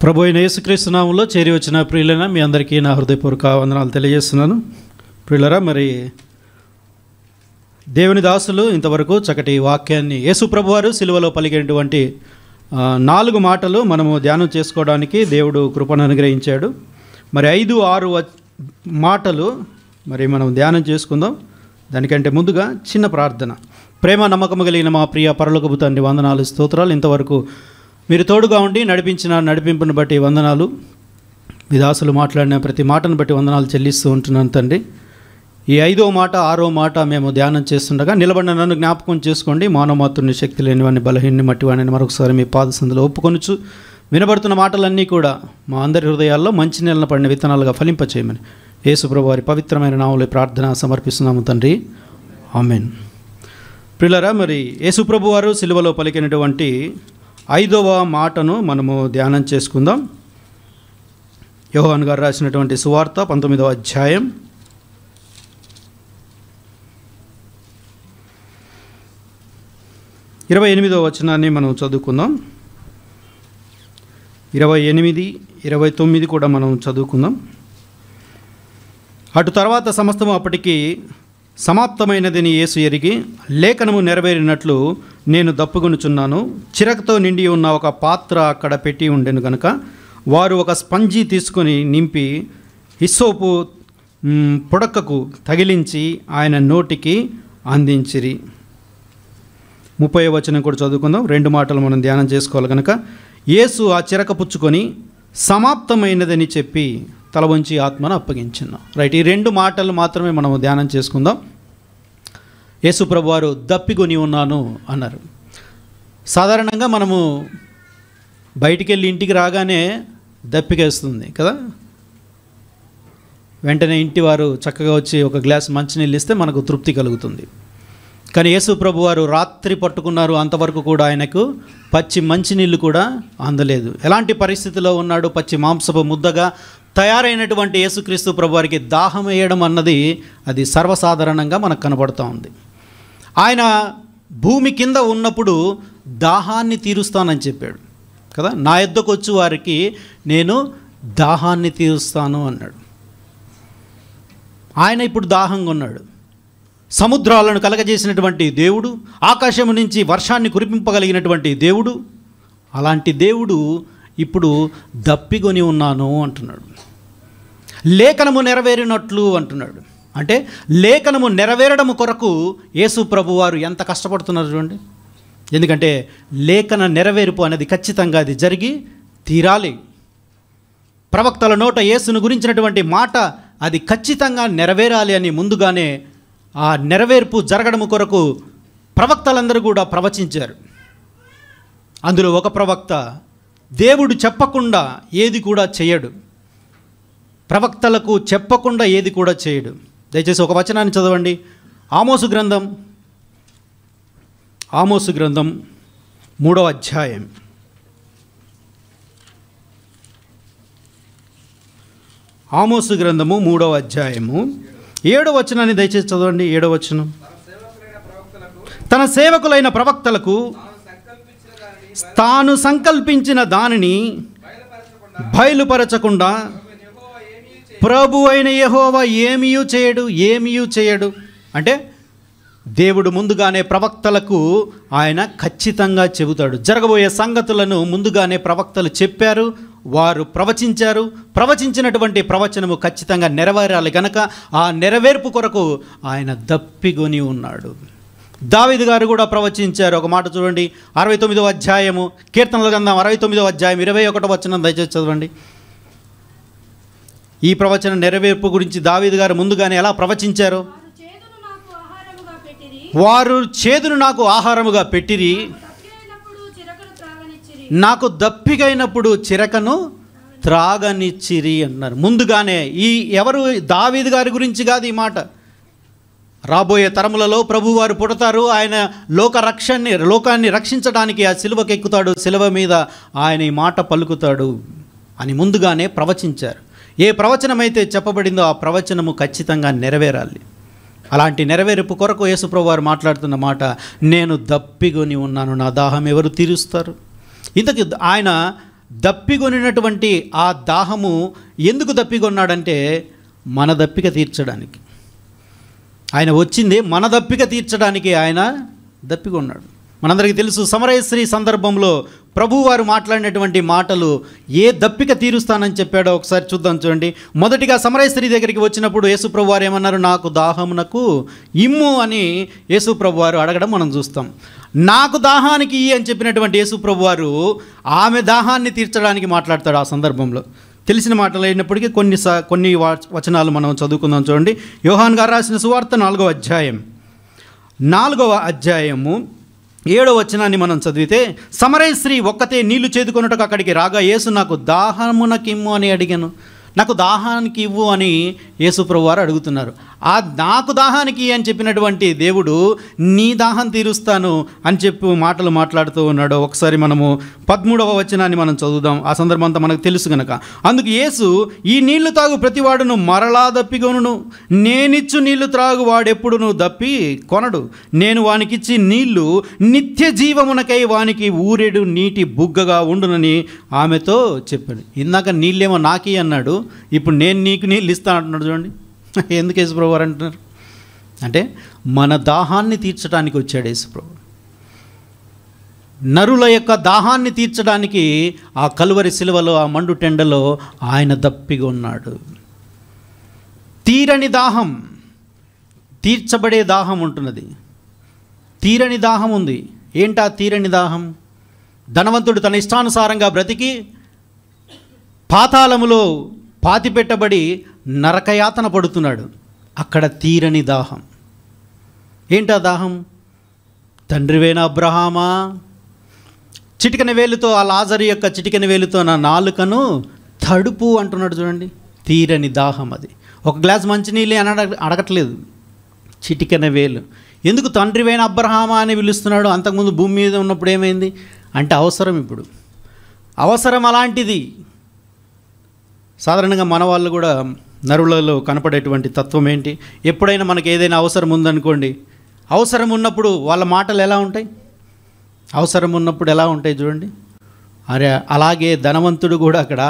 ప్రభు అయిన యేసుక్రీస్తు నామములో చేరి వచ్చిన ప్రియులైన మీ అందరికీ నా హృదయపూర్వక వందనాలు తెలియజేస్తున్నాను. ప్రియులరా, మరి దేవుని దాసులు ఇంతవరకు చక్కటి వాక్యాన్ని యేసు ప్రభువారు సిలువలో పలికినటువంటి 4 మాటలు మనము ధ్యానం చేసుకోవడానికి దేవుడు కృపను అనుగ్రహించాడు. మరి 5-6 మాటలు మరి మనం ధ్యానం చేసుకుందాం. దానికంటే ముందుగా చిన్న ప్రార్థన. ప్రేమ నమ్మకము కలిగిన మా ప్రియ పరలోకపు తండ్రి, వందనాలు, స్తోత్రాలు. ఇంతవరకు మీరు తోడుగా ఉండి నడిపించిన నడిపింపును బట్టి వందనాలు. మీ దాసులు మాట్లాడిన ప్రతి మాటను బట్టి వందనాలు చెల్లిస్తూ ఉంటున్నాను తండ్రి. ఈ 5వ మాట 6వ మాట మేము ధ్యానం చేస్తుండగా నిలబడిన నన్ను జ్ఞాపకం చేసుకోండి. మానవమాతృని శక్తి లేనివాడిని, బలహీన్ని, మట్టివాడిని మరొకసారి మీ పాదసందులో ఒప్పుకొనుచు వినబడుతున్న మాటలన్నీ కూడా మా అందరి హృదయాల్లో మంచి నెలన పడిన విత్తనాలుగా ఫలింపచేయమని యేసుప్రభు వారి పవిత్రమైన నామములో ప్రార్థన సమర్పిస్తున్నాము తండ్రి, ఆమేన్. ప్రియులారా, మరి యేసుప్రభు వారు సిలువలో పలికినటువంటి 5వ మాటను మనము ధ్యానం చేసుకుందాం. యోహాను గారు రాసినటువంటి సువార్త 19వ అధ్యాయం 28వ వచనాన్ని మనం చదువుకుందాం. 28, 29 కూడా మనం చదువుకుందాం. అటు తర్వాత సమస్తము అప్పటికి సమాప్తమైనదని యేసు ఎరిగి, లేఖనము నెరవేరినట్లు నేను దప్పుకొనుచున్నాను. చిరకతో నిండి ఉన్న ఒక పాత్ర అక్కడ పెట్టి ఉండెను గనుక వారు ఒక స్పంజీ తీసుకొని నింపి హిస్సోపు పుడకకు తగిలించి ఆయన నోటికి అందించిరి. 30వ వచనం కూడా చదువుకుందాం. 2 మాటలు మనం ధ్యానం చేసుకోవాలి కనుక. యేసు ఆ చిరక పుచ్చుకొని సమాప్తమైనదని చెప్పి తల వంచి ఆత్మను అప్పగించున్నాం. రైట్, ఈ 2 మాటలు మాత్రమే మనము ధ్యానం చేసుకుందాం. యేసు ప్రభువారు దప్పికొని ఉన్నాను అన్నారు. సాధారణంగా మనము బయటికి వెళ్ళి ఇంటికి రాగానే దప్పికేస్తుంది కదా. వెంటనే ఇంటి వారు చక్కగా వచ్చి ఒక గ్లాస్ మంచినీళ్ళు ఇస్తే మనకు తృప్తి కలుగుతుంది. కానీ యేసు ప్రభువారు రాత్రి పట్టుకున్నారు, అంతవరకు కూడా ఆయనకు పచ్చి మంచినీళ్ళు కూడా అందలేదు. ఎలాంటి పరిస్థితిలో ఉన్నాడు? పచ్చి మాంసపు ముద్దగా తయారైనటువంటి యేసుక్రీస్తు ప్రభువారికి దాహం వేయడం అన్నది అది సర్వసాధారణంగా మనకు కనబడుతూ ఉంది. ఆయన భూమి కింద ఉన్నప్పుడు దాహాన్ని తీరుస్తానని చెప్పాడు కదా. నా యొద్దకు వచ్చి వారికి నేను దాహాన్ని తీరుస్తాను అన్నాడు. ఆయన ఇప్పుడు దాహంగా ఉన్నాడు. సముద్రాలను కలగజేసినటువంటి దేవుడు, ఆకాశము నుంచి వర్షాన్ని కురిపింపగలిగినటువంటి దేవుడు, అలాంటి దేవుడు ఇప్పుడు దప్పికొని ఉన్నాను అంటున్నాడు. లేఖనము నెరవేరినట్లు అంటున్నాడు. అంటే లేఖనము నెరవేరడము కొరకు యేసు ప్రభువారు ఎంత కష్టపడుతున్నారు చూడండి. ఎందుకంటే లేఖన నెరవేర్పు అనేది ఖచ్చితంగా అది జరిగి తీరాలి. ప్రవక్తల నోట యేసును గురించినటువంటి మాట అది ఖచ్చితంగా నెరవేరాలి అని ముందుగానే ఆ నెరవేర్పు జరగడము కొరకు ప్రవక్తలందరూ కూడా ప్రవచించారు. అందులో ఒక ప్రవక్త దేవుడు చెప్పకుండా ఏది కూడా చేయడు. ప్రవక్తలకు చెప్పకుండా ఏది కూడా చేయడు. దయచేసి ఒక వచనాన్ని చదవండి. ఆమోసు గ్రంథం 3వ అధ్యాయం 3వ అధ్యాయము 7వ వచనాన్ని దయచేసి చదవండి. 7వ వచనం. తన సేవకులైన ప్రవక్తలకు తాను సంకల్పించిన దానిని బయలుపరచకుండా ప్రభు అయిన యెహోవా ఏమీయూ చేయడు. అంటే దేవుడు ముందుగానే ప్రవక్తలకు ఆయన ఖచ్చితంగా చెబుతాడు. జరగబోయే సంగతులను ముందుగానే ప్రవక్తలు చెప్పారు, వారు ప్రవచించారు. ప్రవచించినటువంటి ప్రవచనము ఖచ్చితంగా నెరవేరాలి కనుక ఆ నెరవేర్పు కొరకు ఆయన దప్పికొని ఉన్నాడు. దావీదు గారు కూడా ప్రవచించారు. ఒక మాట చూడండి, 69వ అధ్యాయము, కీర్తనల గ్రంథం 69వ అధ్యాయం 21వ వచనం దయచేసి చదవండి. ఈ ప్రవచన నెరవేర్పు గురించి దావీదు గారు ముందుగానే ఎలా ప్రవచించారు? వారు చేదును నాకు ఆహారముగా పెట్టిరి, నాకు దప్పికైనప్పుడు చిరకను త్రాగనిచ్చిరి అన్నారు. ముందుగానే ఎవరు? దావీదు గారి గురించి కాదు ఈ మాట. రాబోయే తరములలో ప్రభువారు పుడతారు, ఆయన లోకాన్ని రక్షించడానికి ఆ సిలువకు ఎక్కుతాడు, సిలువ మీద ఆయన ఈ మాట పలుకుతాడు అని ముందుగానే ప్రవచించారు. ఏ ప్రవచనమైతే చెప్పబడిందో ఆ ప్రవచనము ఖచ్చితంగా నెరవేరాలి. అలాంటి నెరవేర్పు కొరకు యేసుప్రభు వారు మాట్లాడుతున్న మాట, నేను దప్పికొని ఉన్నాను, నా దాహం ఎవరు తీరుస్తారు? ఇంతకీ ఆయన దప్పికొనినటువంటి ఆ దాహము ఎందుకు దప్పికొన్నాడంటే మన దప్పిక తీర్చడానికి. ఆయన వచ్చింది మన దప్పిక తీర్చడానికి ఆయన దప్పికొన్నాడు. మనందరికీ తెలుసు సమరయ స్త్రీ సందర్భంలో ప్రభువారు మాట్లాడినటువంటి మాటలు ఏ దప్పిక తీరుస్తానని చెప్పాడో ఒకసారి చూద్దాం. చూడండి, మొదటిగా సమరయ స్త్రీ దగ్గరికి వచ్చినప్పుడు యేసుప్రభువారు ఏమన్నారు? నాకు దాహమునకు ఇమ్ము అని యేసుప్రభువారు అడగడం మనం చూస్తాం. నాకు దాహానికి అని చెప్పినటువంటి యేసుప్రభువారు ఆమె దాహాన్ని తీర్చడానికి మాట్లాడతాడు. ఆ సందర్భంలో తెలిసిన మాటలు అయినప్పటికీ కొన్ని వచనాలు మనం చదువుకుందాం. చూడండి, యోహాన్ గారు రాసిన సువార్త 4వ అధ్యాయము 7వ వచనాన్ని మనం చదివితే, సమరయ స్త్రీ ఒక్కతే నీళ్లు చేదుకొనుటకు అక్కడికి రాగా యేసు నాకు దాహమునకిమ్ము అని అడిగాను. నాకు దాహానికి ఇవ్వు అని యేసుప్రభువారు అడుగుతున్నారు. ఆ నాకు దాహానికి అని చెప్పినటువంటి దేవుడు నీ దాహం తీరుస్తాను అని చెప్పి మాటలు మాట్లాడుతూ ఉన్నాడు. ఒకసారి మనము 13వ వచనాన్ని మనం చదువుదాం. ఆ సందర్భం అంతా మనకు తెలుసు కనుక. అందుకు యేసు, ఈ నీళ్లు తాగు ప్రతివాడును మరలా దప్పికొనును, నేనిచ్చు నీళ్లు త్రాగు వాడెప్పుడును దప్పి కొనడు. నేను వానికిచ్చి నీళ్లు నిత్య జీవమునకై వానికి ఊరెడు నీటి బుగ్గగా ఉండునని ఆమెతో చెప్పాడు. ఇందాక నీళ్ళేమో నాకి అన్నాడు, ఇప్పుడు నేను నీకు నీళ్ళు ఇస్తాను అంటున్నాడు. చూడండి ఎందుకు యేసుప్రభు వారు అంటున్నారు అంటే మన దాహాన్ని తీర్చడానికి వచ్చాడు యేసుప్రభు. నరుల యొక్క దాహాన్ని తీర్చడానికి ఆ కలువరి శిలువలో, ఆ మండు టెండలో ఆయన దప్పిగా ఉన్నాడు. తీరని దాహం, తీర్చబడే దాహం ఉంటున్నది. తీరని దాహం ఉంది. ఏంటా తీరని దాహం? ధనవంతుడు తన ఇష్టానుసారంగా బ్రతికి పాతాళములో పాతిపెట్టబడి నరకయాతన పడుతున్నాడు. అక్కడ తీరని దాహం. ఏంటా దాహం? తండ్రివేన అబ్రహామా, చిటికెన వేలుతో, ఆ లాజరు యొక్క చిటికెన వేలుతో నా నాలుకను తడుపు అంటున్నాడు. చూడండి, తీరని దాహం అది. ఒక గ్లాస్ మంచినీళ్ళే అని అడగట్లేదు, చిటికెన వేలు. ఎందుకు తండ్రివేన అబ్రహామా అని పిలుస్తున్నాడు? అంతకుముందు భూమి మీద ఉన్నప్పుడు ఏమైంది అంటే అవసరం. ఇప్పుడు అవసరం అలాంటిది. సాధారణంగా మన వాళ్ళు కూడా నరులలో కనపడేటువంటి తత్వం ఏంటి? ఎప్పుడైనా మనకి ఏదైనా అవసరం ఉందనుకోండి, అవసరం ఉన్నప్పుడు వాళ్ళ మాటలు ఎలా ఉంటాయి? అవసరం ఉన్నప్పుడు ఎలా ఉంటాయి చూడండి. అరే అలాగే ధనవంతుడు కూడా అక్కడ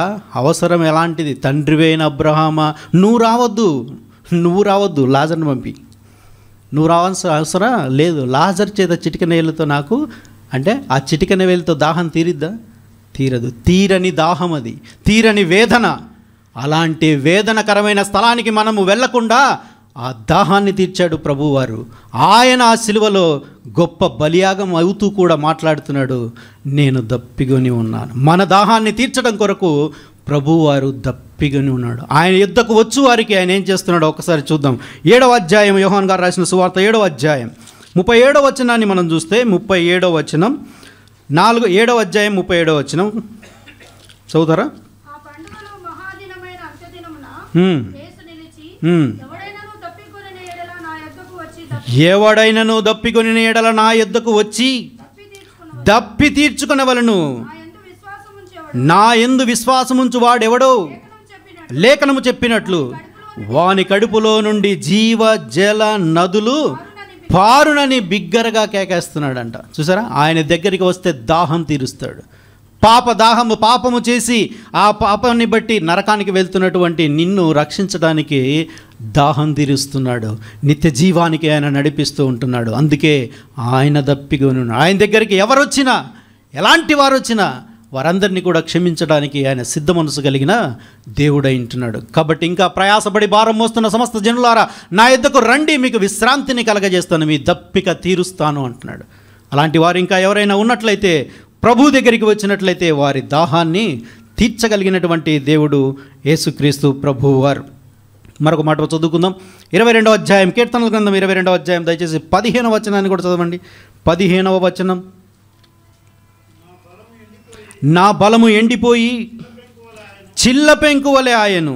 అవసరం ఎలాంటిది? తండ్రివేన అబ్రహామా, నువ్వు రావద్దు, లాజర్ని పంపి, నువ్వు రావాల్సిన అవసరం లేదు. లాజర్ చేత చిటికెన వేలుతో నాకు అంటే ఆ చిటికెన వేలుతో దాహం తీరిద్దా? తీరదు. తీరని దాహం అది, తీరని వేదన. అలాంటి వేదనకరమైన స్థలానికి మనము వెళ్లకుండా ఆ దాహాన్ని తీర్చాడు ప్రభువారు. ఆయన ఆ సిలువలో గొప్ప బలియాగం అవుతూ కూడా మాట్లాడుతున్నాడు, నేను దప్పిగొని ఉన్నాను. మన దాహాన్ని తీర్చడం కొరకు ప్రభువారు దప్పిగొని ఉన్నాడు. ఆయన యుద్ధకు వచ్చు వారికి ఆయన ఏం చేస్తున్నాడో ఒకసారి చూద్దాం. 7వ అధ్యాయం, యోహాన్ గారు రాసిన సువార్త 7వ అధ్యాయం 37వ వచనాన్ని మనం చూస్తే, 37వ వచనం 7వ అధ్యాయం 37వ వచనం చదువుతారా? ఎవడైనను దప్పికొనిన ఎడల నా యొద్దకు వచ్చి దప్పి తీర్చుకొనవలెను. నా యందు విశ్వాసముంచు వాడెవడో లేఖనము చెప్పినట్లు వాని కడుపులో నుండి జీవ జల నదులు పారునని బిగ్గరగా కేకేస్తున్నాడంట. చూసారా, ఆయన దగ్గరికి వస్తే దాహం తీరుస్తాడు. పాపము చేసి ఆ పాపాన్ని బట్టి నరకానికి వెళ్తున్నటువంటి నిన్ను రక్షించడానికి దాహం తీరుస్తున్నాడు. నిత్య జీవానికి ఆయన నడిపిస్తూ ఉంటున్నాడు. అందుకే ఆయన దప్పిగొని ఉన్నాడు. ఆయన దగ్గరికి ఎవరు వచ్చినా, ఎలాంటి వారు వచ్చినా వారందరినీ కూడా క్షమించడానికి ఆయన సిద్ధ మనసు కలిగిన దేవుడై ఉంటున్నాడు. కాబట్టి ఇంకా ప్రయాసపడి భారం మోస్తున్న సమస్త జనులారా నా యొద్దకు రండి, మీకు విశ్రాంతిని కలగజేస్తాను, మీ దప్పిక తీరుస్తాను అంటున్నాడు. అలాంటి వారు ఇంకా ఎవరైనా ఉన్నట్లయితే, ప్రభు దగ్గరికి వచ్చినట్లయితే వారి దాహాన్ని తీర్చగలిగినటువంటి దేవుడు యేసుక్రీస్తు ప్రభువు వారు. మరొక మాట చదువుకుందాం. 22వ అధ్యాయం, కీర్తనల గ్రంథం 22వ అధ్యాయం, దయచేసి 15వ వచనాన్ని కూడా చదవండి. 15వ వచనం, నా బలము ఎండిపోయి చిల్ల పెంకువలే ఆయను,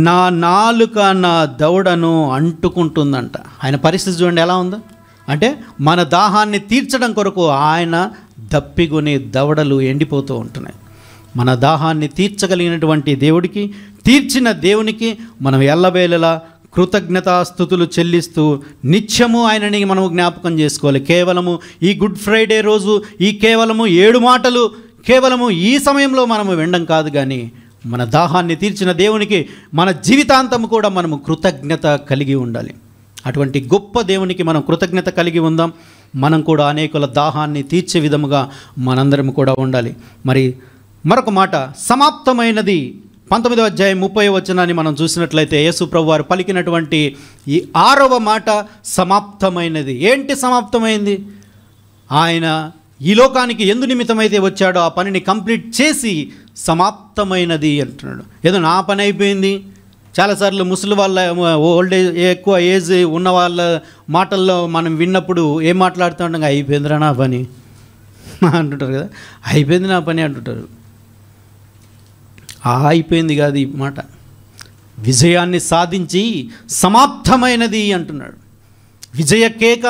నా నాలుక నా దవడను అంటుకుంటుందంట. ఆయన పరిస్థితి చూడండి ఎలా ఉందో. అంటే మన దాహాన్ని తీర్చడం కొరకు ఆయన దప్పిగొనే దవడలు ఎండిపోతూ ఉంటున్నాయి. మన దాహాన్ని తీర్చగలిగినటువంటి దేవుడికి, తీర్చిన దేవునికి మనం ఎల్లవేళలా కృతజ్ఞతాస్తుతులు చెల్లిస్తూ నిత్యము ఆయనని మనము జ్ఞాపకం చేసుకోవాలి. కేవలము ఈ గుడ్ ఫ్రైడే రోజు ఈ కేవలము 7 మాటలు కేవలము ఈ సమయంలో మనము వినడం కాదు, కానీ మన దాహాన్ని తీర్చిన దేవునికి మన జీవితాంతం కూడా మనము కృతజ్ఞత కలిగి ఉండాలి. అటువంటి గొప్ప దేవునికి మనం కృతజ్ఞత కలిగి ఉందాం. మనం కూడా అనేకుల దాహాన్ని తీర్చే విధముగా మనందరం కూడా ఉండాలి. మరి మరొక మాట, సమాప్తమైనది. 19వ అధ్యాయం 30వ వచనాన్ని మనం చూసినట్లయితే యేసు ప్రభువు వారు పలికినటువంటి ఈ 6వ మాట సమాప్తమైనది. ఏంటి సమాప్తమైంది? ఆయన ఈ లోకానికి ఎందు నిమిత్తమైతే వచ్చాడో ఆ పనిని కంప్లీట్ చేసి సమాప్తమైనది అంటున్నాడు. ఏదో నా పని అయిపోయింది. చాలాసార్లు ముసలి వాళ్ళ, ఓల్డ్ ఏజ్, ఎక్కువ ఏజ్ ఉన్న వాళ్ళ మాటల్లో మనం విన్నప్పుడు ఏం మాట్లాడుతూ ఉంటాం, అయిపోయిందిరా నా పని అంటుంటారు కదా, అయిపోయింది నా పని అంటుంటారు. అయిపోయింది కాదు ఈ మాట, విజయాన్ని సాధించి సమాప్తమైనది అంటున్నాడు. విజయ కేక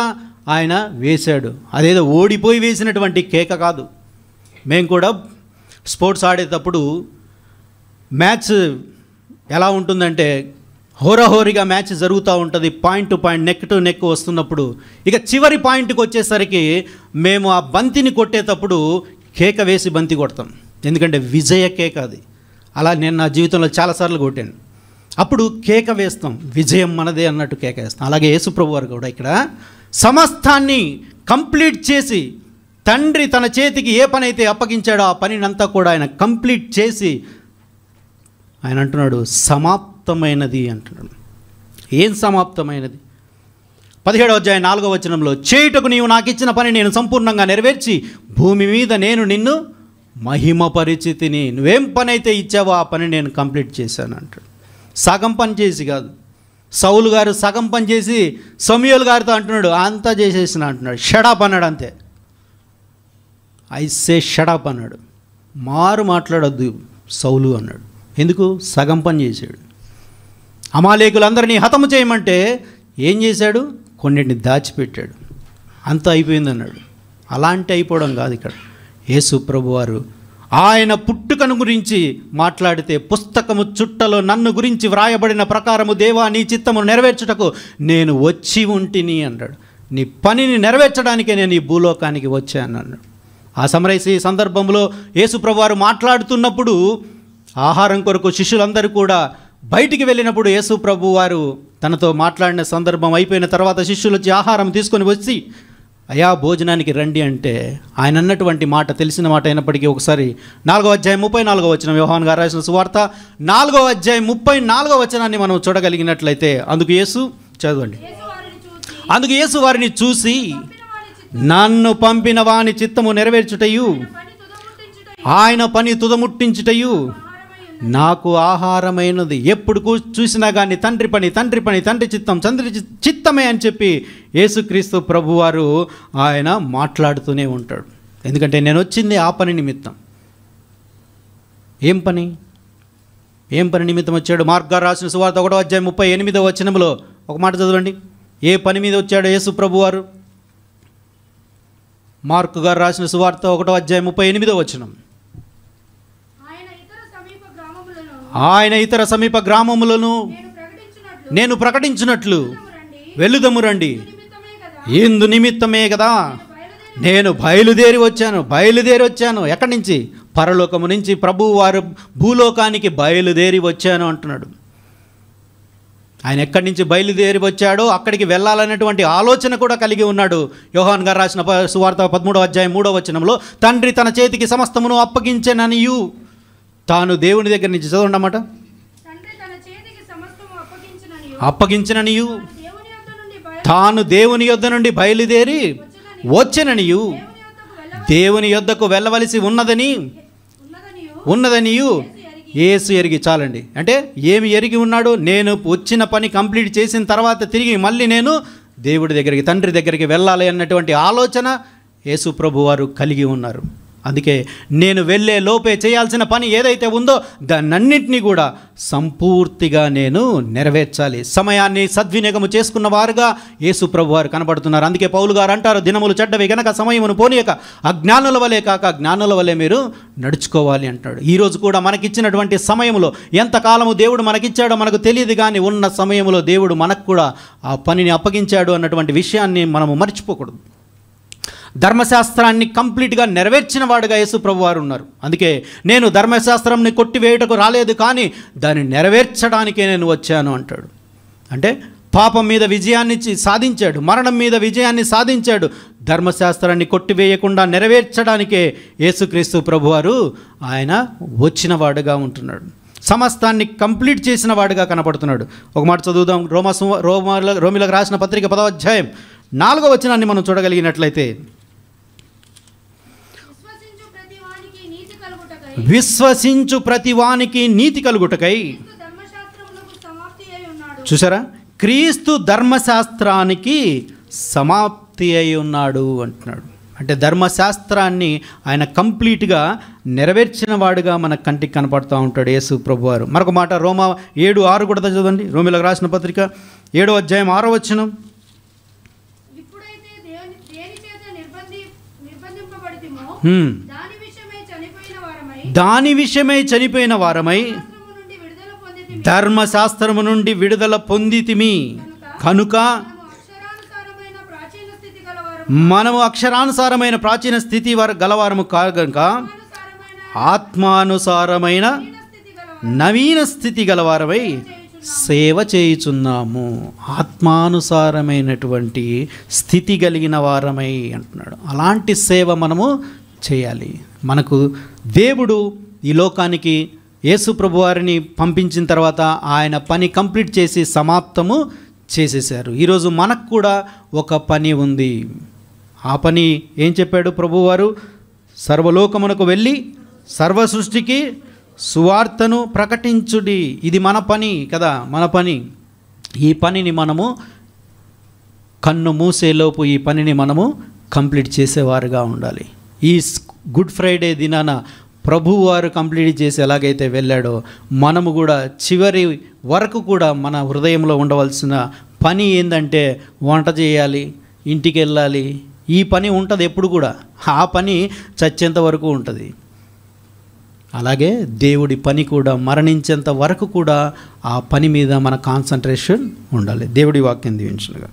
ఆయన వేశాడు. అదేదో ఓడిపోయి వేసినటువంటి కేక కాదు. మేము కూడా స్పోర్ట్స్ ఆడేటప్పుడు మ్యాచ్ ఎలా ఉంటుందంటే, హోరాహోరీగా మ్యాచ్ జరుగుతూ ఉంటుంది. Point to point, neck to neck వస్తున్నప్పుడు ఇక చివరి పాయింట్కి వచ్చేసరికి మేము ఆ బంతిని కొట్టేటప్పుడు కేక వేసి బంతి కొడతాం. ఎందుకంటే విజయ కేక అది. అలా నేను నా జీవితంలో చాలాసార్లు కొట్టాను. అప్పుడు కేక వేస్తాం, విజయం మనదే అన్నట్టు కేక వేస్తాం. అలాగే యేసుప్రభు వారు కూడా ఇక్కడ సమస్తాన్ని కంప్లీట్ చేసి, తండ్రి తన చేతికి ఏ పని అయితే అప్పగించాడో ఆ పనినంతా కూడా ఆయన కంప్లీట్ చేసి ఆయన అంటున్నాడు సమాప్తమైనది అంటున్నాడు. ఏం సమాప్తమైనది? 17వ అధ్యాయం 4వ వచనంలో, చేయుటకు నీవు నాకు ఇచ్చిన పని నేను సంపూర్ణంగా నెరవేర్చి భూమి మీద నేను నిన్ను మహిమ పరిచితిని. నువ్వేం పని అయితే ఇచ్చావో ఆ పని నేను కంప్లీట్ చేశాను అంటాడు. సగం పని చేసి కాదు. సౌలు గారు సగం పని చేసి సమూయేలు గారితో అంటున్నాడు, అంతా చేసేసిన అంటున్నాడు. షడప్ అన్నాడు, అంతే. ఐసే షడప్ అన్నాడు. మారు మాట్లాడొద్దు సౌలు అన్నాడు. ఎందుకు? సగం పని చేశాడు. అమాలేకులందరినీ హతము చేయమంటే ఏం చేశాడు? కొన్నిటిని దాచిపెట్టాడు. అంత అయిపోయింది అన్నాడు. అలాంటి అయిపోవడం కాదు ఇక్కడ. యేసు ప్రభువారు ఆయన పుట్టుకను గురించి మాట్లాడితే, పుస్తకము చుట్టలో నన్ను గురించి వ్రాయబడిన ప్రకారము దేవా నీ చిత్తము నెరవేర్చుటకు నేను వచ్చి ఉంటిని అన్నాడు. నీ పనిని నెరవేర్చడానికే నేను ఈ భూలోకానికి వచ్చాను అన్నాడు. ఆ సమరయ సందర్భంలో యేసు ప్రభువారు మాట్లాడుతున్నప్పుడు ఆహారం కొరకు శిష్యులందరూ కూడా బయటికి వెళ్ళినప్పుడు యేసు ప్రభువారు తనతో మాట్లాడిన సందర్భం అయిపోయిన తర్వాత శిష్యులు వచ్చి ఆహారం తీసుకొని వచ్చి, అయా భోజనానికి రండి అంటే ఆయన అన్నటువంటి మాట తెలిసిన మాట అయినప్పటికీ ఒకసారి 4వ అధ్యాయం 34వ వచనం, యోహాను గారు రాసిన సువార్త 4వ అధ్యాయం 34వ వచనాన్ని మనం చూడగలిగినట్లయితే, అందుకు యేసు, చదవండి, అందుకు యేసు వారిని చూసి నన్ను పంపిన వాని చిత్తము నెరవేర్చుటయు ఆయన పని తుదముట్టించుటయు నాకు ఆహారమైనది. ఎప్పుడు చూసినా కానీ తండ్రి పని, తండ్రి పని, తండ్రి చిత్తం, తండ్రి చిత్తమే అని చెప్పి యేసుక్రీస్తు ప్రభువారు ఆయన మాట్లాడుతూనే ఉంటాడు. ఎందుకంటే నేను వచ్చింది ఆ పని నిమిత్తం. ఏం పని? ఏం పని నిమిత్తం వచ్చాడు? మార్కు గారు రాసిన సువార్త 1వ అధ్యాయం 38వ వచనంలో ఒక మాట చదవండి. ఏ పని మీద వచ్చాడు యేసు ప్రభువారు? మార్కు గారు రాసిన సువార్త 1వ అధ్యాయం 38వ వచనం, ఆయన ఇతర సమీప గ్రామములను నేను ప్రకటించినట్లు వెళ్ళుదము రండి. ఇందు నిమిత్తమే కదా నేను బయలుదేరి వచ్చాను. ఎక్కడి నుంచి? పరలోకము నుంచి ప్రభువు వారు భూలోకానికి బయలుదేరి వచ్చాను అంటున్నాడు. ఆయన ఎక్కడి నుంచి బయలుదేరి వచ్చాడో అక్కడికి వెళ్ళాలనేటువంటి ఆలోచన కూడా కలిగి ఉన్నాడు. యోహాను గారు రాసిన సువార్త 13వ అధ్యాయం 3వ వచనంలో, తండ్రి తన చేతికి సమస్తమును అప్పగించెననియు, తాను దేవుని దగ్గర నుంచి, చదవండి అన్నమాట, అప్పగించిననియు తాను దేవుని యొద్ద నుండి బయలుదేరి వచ్చెననియు, దేవుని యొద్దకు వెళ్ళవలసి ఉన్నదనియు యేసు ఎరిగి. చాలండి. అంటే ఏమి ఎరిగి ఉన్నాడు? నేను వచ్చిన పని కంప్లీట్ చేసిన తర్వాత తిరిగి మళ్ళీ నేను దేవుడి దగ్గరికి, తండ్రి దగ్గరికి వెళ్ళాలి అన్నటువంటి ఆలోచన యేసు ప్రభు వారు కలిగి ఉన్నారు. అందుకే నేను వెళ్ళే లోపే చేయాల్సిన పని ఏదైతే ఉందో దాన్నన్నింటినీ కూడా సంపూర్తిగా నేను నెరవేర్చాలి. సమయాన్ని సద్వినియోగము చేసుకున్న వారుగా యేసు ప్రభు వారు కనబడుతున్నారు. అందుకే పౌలు గారు అంటారు, దినములు చెడ్డవి గనక సమయమును పోనీయక అజ్ఞానుల వలె కాక జ్ఞానుల వలె మీరు నడుచుకోవాలి అంటాడు. ఈరోజు కూడా మనకిచ్చినటువంటి సమయంలో ఎంతకాలము దేవుడు మనకిచ్చాడో మనకు తెలియదు, కానీ ఉన్న సమయంలో దేవుడు మనకు కూడా ఆ పనిని అప్పగించాడు అన్నటువంటి విషయాన్ని మనము మర్చిపోకూడదు. ధర్మశాస్త్రాన్ని కంప్లీట్గా నెరవేర్చిన వాడుగా యేసు ప్రభువారు ఉన్నారు. అందుకే నేను ధర్మశాస్త్రంని కొట్టివేయటకు రాలేదు, కానీ దాన్ని నెరవేర్చడానికే నేను వచ్చాను అంటాడు. అంటే పాపం మీద విజయాన్ని సాధించాడు, మరణం మీద విజయాన్ని సాధించాడు. ధర్మశాస్త్రాన్ని కొట్టివేయకుండా నెరవేర్చడానికే యేసుక్రీస్తు ప్రభువారు ఆయన వచ్చిన వాడుగా ఉంటున్నాడు. సమస్తాన్ని కంప్లీట్ చేసిన వాడుగా కనపడుతున్నాడు. ఒక మాట చదువుదాం. రోమిలకు రాసిన పత్రిక 10వ అధ్యాయం 4వ వచనాన్ని మనం చూడగలిగినట్లయితే, విశ్వసించు ప్రతి వానికి నీతి కలుగుటకై. చూసారా, క్రీస్తు ధర్మశాస్త్రానికి సమాప్తి అయి ఉన్నాడు అంటున్నాడు. అంటే ధర్మశాస్త్రాన్ని ఆయన కంప్లీట్గా నెరవేర్చిన వాడుగా మన కంటికి కనపడుతూ ఉంటాడు యేసు ప్రభువారు. మరొక మాట రోమా 7:6 కూడా చదవండి. రోమిలకు రాసిన పత్రిక 7వ అధ్యాయం 6వ వచనం. దాని విషయమై చనిపోయిన వారమై ధర్మశాస్త్రము నుండి విడుదల పొందితిమి కనుక మనము అక్షరానుసారమైన ప్రాచీన స్థితి గలవారము కనుక ఆత్మానుసారమైన నవీన స్థితి గలవారమై సేవ చేయుచున్నాము. ఆత్మానుసారమైనటువంటి స్థితి కలిగిన వారమై అంటున్నాడు. అలాంటి సేవ మనము చేయాలి. మనకు దేవుడు ఈ లోకానికి యేసు ప్రభువారిని పంపించిన తర్వాత ఆయన పని కంప్లీట్ చేసి సమాప్తము చేసేశారు. ఈరోజు మనకు కూడా ఒక పని ఉంది. ఆ పని ఏం చెప్పాడు ప్రభువారు? సర్వలోకమునకు వెళ్ళి సర్వ సృష్టికి సువార్తను ప్రకటించుడి. ఇది మన పని కదా, మన పని. ఈ పనిని మనము కన్ను మూసేలోపు ఈ పనిని మనము కంప్లీట్ చేసేవారుగా ఉండాలి. ఈ గుడ్ ఫ్రైడే దినాన ప్రభువారు కంప్లీట్ చేసి ఎలాగైతే వెళ్ళాడో మనము కూడా చివరి వరకు కూడా మన హృదయంలో ఉండవలసిన పని ఏంటంటే వంట చేయాలి, ఇంటికి వెళ్ళాలి. ఈ పని ఉంటుంది ఎప్పుడు కూడా. ఆ పని చచ్చేంత వరకు ఉంటుంది. అలాగే దేవుడి పని కూడా మరణించేంత వరకు కూడా ఆ పని మీద మన కాన్సన్ట్రేషన్ ఉండాలి. దేవుడి వాక్యం దీవించునుగా.